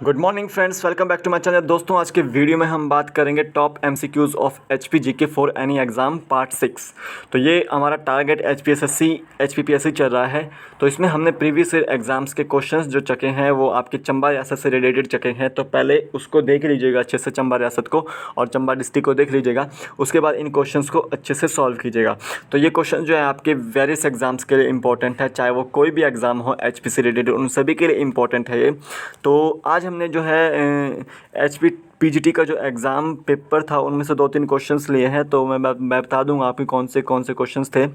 Good morning friends, welcome back to my channel. दोस्तों, आज के वीडियो में हम बात करेंगे top MCQs of HP GK for any exam part 6। तो ये हमारा टारगेट एचपीएसएससी एचपीपीएससी चल रहा है। तो इसमें हमने प्रीवियस ईयर एग्ज़ाम्स के क्वेश्चंस जो चके हैं वो आपके चंबा रियासत से रिलेटेड चके हैं। तो पहले उसको देख लीजिएगा अच्छे से, चंबा रियासत को और चंबा डिस्ट्रिक्ट को देख लीजिएगा। उसके बाद इन क्वेश्चंस को अच्छे से सॉल्व कीजिएगा। तो ये क्वेश्चन जो है आपके वेरियस एग्ज़ाम्स के लिए इंपॉर्टेंट है, चाहे वो कोई भी एग्ज़ाम हो एचपी से रिलेटेड, उन सभी के लिए इंपॉर्टेंट है ये। तो आज हमने जो है एचपी पीजीटी का जो एग्ज़ाम पेपर था उनमें से 2-3 क्वेश्चंस लिए हैं। तो मैं बता दूंगा आपको कौन से क्वेश्चंस थे।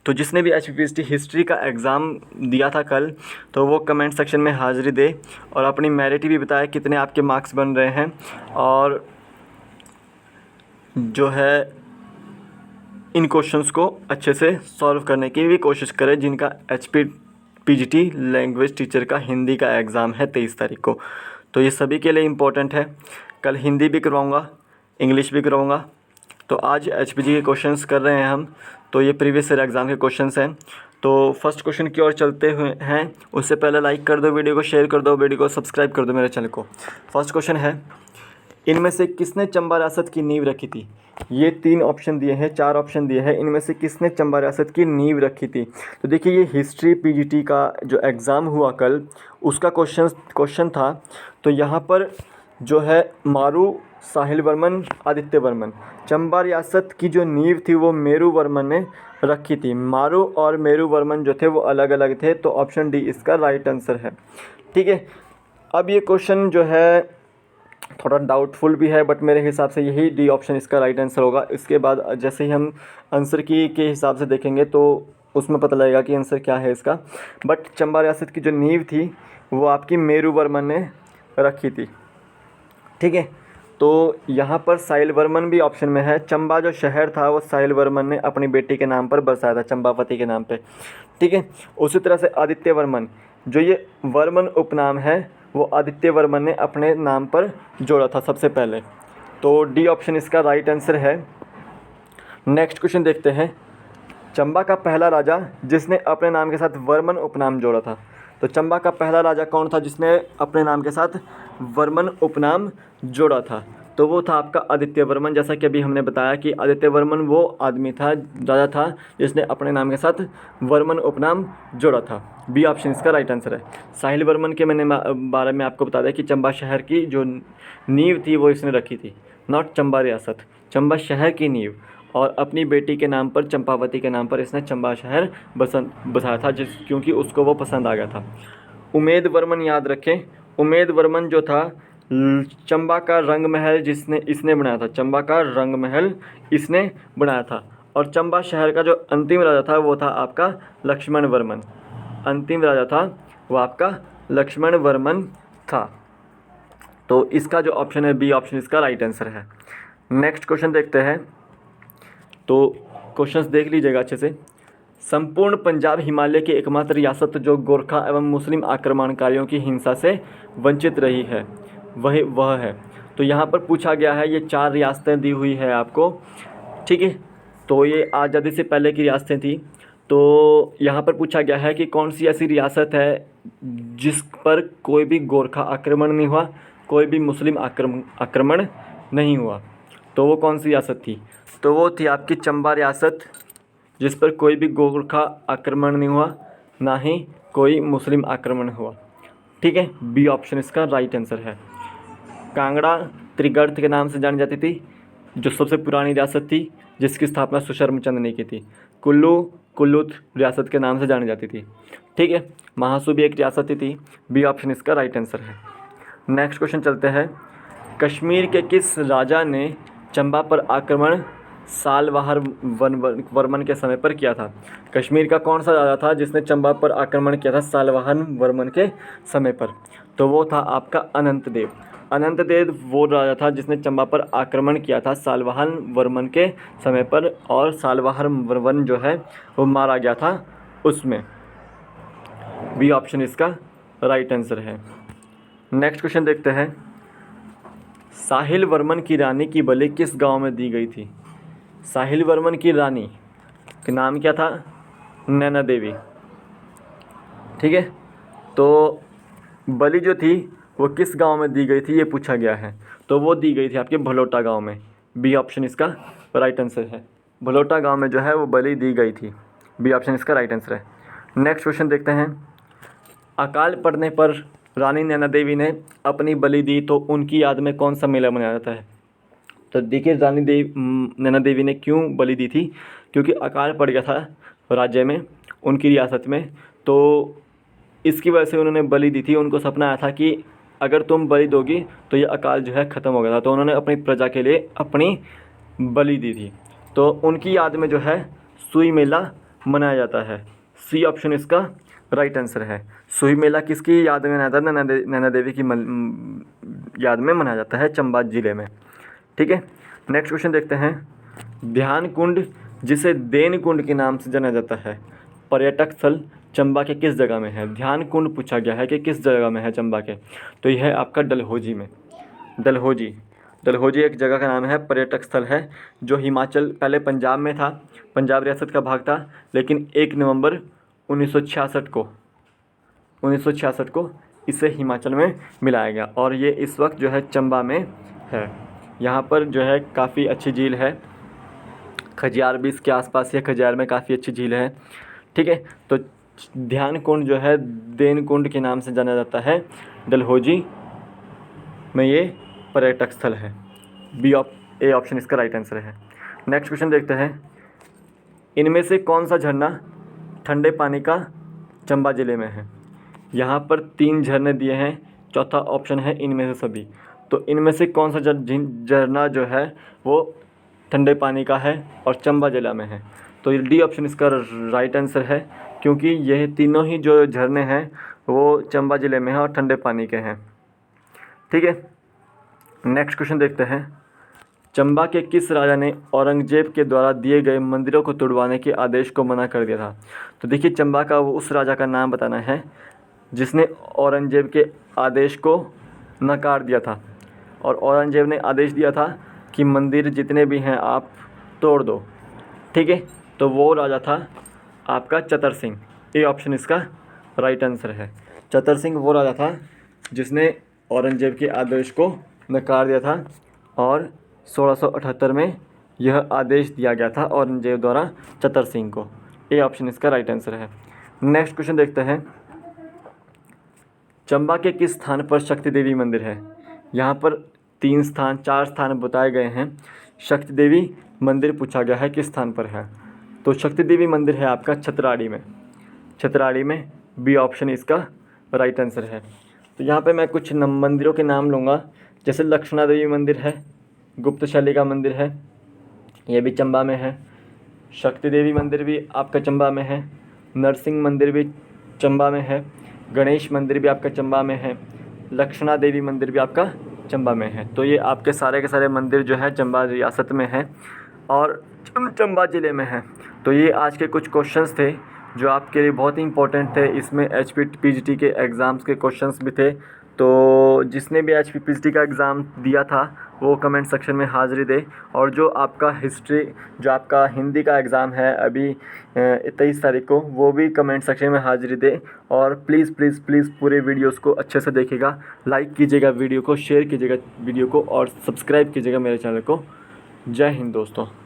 तो जिसने भी एचपीपीएससी हिस्ट्री का एग्ज़ाम दिया था कल, तो वो कमेंट सेक्शन में हाज़िरी दे और अपनी मेरिट भी बताए कितने आपके मार्क्स बन रहे हैं, और जो है इन क्वेश्चंस को अच्छे से सॉल्व करने की भी कोशिश करें जिनका एचपी पीजीटी लैंग्वेज टीचर का हिंदी का एग्ज़ाम है 23 तारीख को। तो ये सभी के लिए इम्पोर्टेंट है। कल हिंदी भी करवाऊँगा, इंग्लिश भी करवाऊँगा। तो आज एचपीजी के क्वेश्चंस कर रहे हैं हम। तो ये प्रीवियस ईयर एग्ज़ाम के क्वेश्चंस हैं। तो फर्स्ट क्वेश्चन की ओर चलते हुए हैं, उससे पहले लाइक कर दो वीडियो को, शेयर कर दो वीडियो को, सब्सक्राइब कर दो मेरे चैनल को। फर्स्ट क्वेश्चन है, इनमें से किसने चंबा रियासत की नींव रखी थी? ये 3 ऑप्शन दिए हैं, 4 ऑप्शन दिए हैं। इनमें से किसने चंबा रियासत की नींव रखी थी? तो देखिए, ये हिस्ट्री पीजीटी का जो एग्ज़ाम हुआ कल, उसका क्वेश्चन था। तो यहाँ पर जो है मारू, साहिल वर्मन, आदित्य वर्मन। चंबा रियासत की जो नींव थी वो मेरू वर्मन ने रखी थी। मारू और मेरू वर्मन जो थे वो अलग अलग थे। तो ऑप्शन डी इसका राइट आंसर है। ठीक है, अब ये क्वेश्चन जो है थोड़ा डाउटफुल भी है, बट मेरे हिसाब से यही डी ऑप्शन इसका राइट आंसर होगा। इसके बाद जैसे ही हम आंसर की के हिसाब से देखेंगे तो उसमें पता लगेगा कि आंसर क्या है इसका। बट चंबा रियासत की जो नींव थी वो आपकी मेरू वर्मन ने रखी थी। ठीक है, तो यहाँ पर साहिल वर्मन भी ऑप्शन में है। चंबा जो शहर था वो साहिल वर्मन ने अपनी बेटी के नाम पर बसाया था, चंबावती के नाम पे। ठीक है, उसी तरह से आदित्य वर्मन, जो ये वर्मन उपनाम है वो आदित्य वर्मन ने अपने नाम पर जोड़ा था सबसे पहले। तो डी ऑप्शन इसका राइट आंसर है। नेक्स्ट क्वेश्चन देखते हैं, चंबा का पहला राजा जिसने अपने नाम के साथ वर्मन उपनाम जोड़ा था। तो चंबा का पहला राजा कौन था जिसने अपने नाम के साथ वर्मन उपनाम जोड़ा था? तो वो था आपका आदित्य वर्मन। जैसा कि अभी हमने बताया कि आदित्य वर्मन वो आदमी था, राजा था, जिसने अपने नाम के साथ वर्मन उपनाम जोड़ा था। बी ऑप्शन इसका राइट आंसर है। साहिल वर्मन के मैंने बारे में आपको बता दिया कि चंबा शहर की जो नींव थी वो इसने रखी थी, नॉट चंबा रियासत, चंबा शहर की नींव। और अपनी बेटी के नाम पर, चंपावती के नाम पर, इसने चंबा शहर बसाया था क्योंकि उसको वो पसंद आ गया था। उमेद वर्मन याद रखें, उमेद वर्मन जो था चंबा का रंग महल इसने बनाया था। चंबा का रंग महल इसने बनाया था। और चंबा शहर का जो अंतिम राजा था वो था आपका लक्ष्मण वर्मन। अंतिम राजा था वो आपका लक्ष्मण वर्मन था। तो इसका जो ऑप्शन है बी ऑप्शन इसका राइट आंसर है। नेक्स्ट क्वेश्चन देखते हैं। तो क्वेश्चंस देख लीजिएगा अच्छे से। संपूर्ण पंजाब हिमालय की एकमात्र रियासत जो गोरखा एवं मुस्लिम आक्रमणकारियों की हिंसा से वंचित रही है वह है। तो यहाँ पर पूछा गया है, ये 4 रियासतें दी हुई है आपको। ठीक है, तो ये आज़ादी से पहले की रियासतें थी। तो यहाँ पर पूछा गया है कि कौन सी ऐसी रियासत है जिस पर कोई भी गोरखा आक्रमण नहीं हुआ, कोई भी मुस्लिम आक्रमण नहीं हुआ। तो वो कौन सी रियासत थी? तो वो थी आपकी चंबा रियासत, जिस पर कोई भी गोरखा आक्रमण नहीं हुआ, ना ही कोई मुस्लिम आक्रमण हुआ। ठीक है, बी ऑप्शन इसका राइट आंसर है। कांगड़ा त्रिगर्त के नाम से जानी जाती थी, जो सबसे पुरानी रियासत थी जिसकी स्थापना सुशर्मचंद ने की थी। कुल्लू रियासत के नाम से जानी जाती थी। ठीक है, महासू भी एक रियासत थी। बी ऑप्शन इसका राइट आंसर है। नेक्स्ट क्वेश्चन चलते हैं। कश्मीर के किस राजा ने चंबा पर आक्रमण सालवाहर वर्मन के समय पर किया था? कश्मीर का कौन सा राजा था जिसने चंबा पर आक्रमण किया था सालवाहन वर्मन के समय पर? तो वो था आपका अनंत देव। अनंत देव वो राजा था जिसने चंबा पर आक्रमण किया था सालवाहन वर्मन के समय पर, और सालवाहन वर्मन जो है वो मारा गया था उसमें। बी ऑप्शन इसका राइट आंसर है। नेक्स्ट क्वेश्चन देखते हैं। साहिल वर्मन की रानी की बलि किस गांव में दी गई थी? साहिल वर्मन की रानी का नाम क्या था? नैना देवी। ठीक है, तो बलि जो थी वो किस गांव में दी गई थी ये पूछा गया है। तो वो दी गई थी आपके भलोटा गांव में। बी ऑप्शन इसका राइट आंसर है। भलोटा गांव में जो है वो बलि दी गई थी। बी ऑप्शन इसका राइट आंसर है। नेक्स्ट क्वेश्चन देखते हैं। अकाल पड़ने पर रानी नैना देवी ने अपनी बलि दी तो उनकी याद में कौन सा मेला मनाया जाता है। तो देखिए नैना देवी ने क्यों बलि दी थी, क्योंकि अकाल पड़ गया था राज्य में, उनकी रियासत में, तो इसकी वजह से उन्होंने बलि दी थी। उनको सपना आया था कि अगर तुम बलि दोगी तो ये अकाल जो है ख़त्म हो गया था, तो उन्होंने अपनी प्रजा के लिए अपनी बलि दी थी। तो उनकी याद में जो है सुई मेला मनाया जाता है। सी ऑप्शन इसका राइट आंसर है। सुई मेला किसकी याद में मनाया जाता है? नैना देवी की याद में मनाया जाता है चंबा ज़िले में। ठीक है, नेक्स्ट क्वेश्चन देखते हैं। ध्यान कुंड जिसे देन कुंड के नाम से जाना जाता है, पर्यटक स्थल चंबा के किस जगह में है? ध्यान कुंड पूछा गया है कि किस जगह में है चंबा के, तो यह है आपका डलहौजी में। डलहौजी एक जगह का नाम है, पर्यटक स्थल है, जो हिमाचल, पहले पंजाब में था, पंजाब रियासत का भाग था, लेकिन 1 नवंबर 1966 को इसे हिमाचल में मिलाया गया और ये इस वक्त जो है चंबा में है। यहाँ पर जो है काफ़ी अच्छी झील है, खजियार भी इसके आसपास है, खजियार में काफ़ी अच्छी झील है। ठीक है, तो ध्यान कुंड जो है देन कुंड के नाम से जाना जाता है, डलहौजी में ये पर्यटक स्थल है। ए ऑप्शन इसका राइट आंसर है। नेक्स्ट क्वेश्चन देखते हैं। इनमें से कौन सा झरना ठंडे पानी का चंबा ज़िले में है? यहाँ पर 3 झरने दिए हैं, चौथा ऑप्शन है इनमें से सभी। तो इनमें से कौन सा झरना जो है वो ठंडे पानी का है और चंबा ज़िला में है? तो डी ऑप्शन इसका राइट आंसर है, क्योंकि यह तीनों ही जो झरने हैं वो चंबा ज़िले में हैं और ठंडे पानी के हैं। ठीक है, नेक्स्ट क्वेश्चन देखते हैं। चंबा के किस राजा ने औरंगजेब के द्वारा दिए गए मंदिरों को तुड़वाने के आदेश को मना कर दिया था? तो देखिए, चंबा का वो उस राजा का नाम बताना है जिसने औरंगजेब के आदेश को नकार दिया था, और औरंगजेब ने आदेश दिया था कि मंदिर जितने भी हैं आप तोड़ दो। ठीक है, तो वो राजा था आपका चतर सिंह। ए ऑप्शन इसका राइट आंसर है। चतर सिंह वो राजा था जिसने औरंगजेब के आदेश को नकार दिया था और 1678 में यह आदेश दिया गया था औरंगजेब द्वारा चतर सिंह को। ए ऑप्शन इसका राइट आंसर है। नेक्स्ट क्वेश्चन देखते हैं। चंबा के किस स्थान पर शक्ति देवी मंदिर है? यहाँ पर 4 स्थान बताए गए हैं। शक्ति देवी मंदिर पूछा गया है किस स्थान पर है, तो शक्ति देवी मंदिर है आपका छतराड़ी में। बी ऑप्शन इसका राइट आंसर है। तो यहाँ पे मैं कुछ मंदिरों के नाम लूँगा, जैसे लक्ष्मणा देवी मंदिर है, गुप्त शैली का मंदिर है, ये भी चंबा में है। शक्ति देवी मंदिर भी आपका चंबा में है। नरसिंह मंदिर भी चंबा में है। गणेश मंदिर भी आपका चंबा में है। लक्ष्मणा देवी मंदिर भी आपका चंबा में है। तो ये आपके सारे के सारे मंदिर जो है चंबा रियासत में है और चंबा ज़िले में है। तो ये आज के कुछ क्वेश्चंस थे जो आपके लिए बहुत ही इंपॉर्टेंट थे। इसमें एचपीटी पीजीटी के एग्ज़ाम्स के क्वेश्चंस भी थे। तो जिसने भी एचपीटी पीजीटी का एग्ज़ाम दिया था वो कमेंट सेक्शन में हाज़िरी दे, और जो आपका हिंदी का एग्ज़ाम है अभी 23 तारीख को, वो भी कमेंट सेक्शन में हाज़िरी दे। और प्लीज़ प्लीज़ प्लीज़ पूरे वीडियोस को अच्छे से देखिएगा, लाइक कीजिएगा वीडियो को, शेयर कीजिएगा वीडियो को और सब्सक्राइब कीजिएगा मेरे चैनल को। जय हिंद दोस्तों।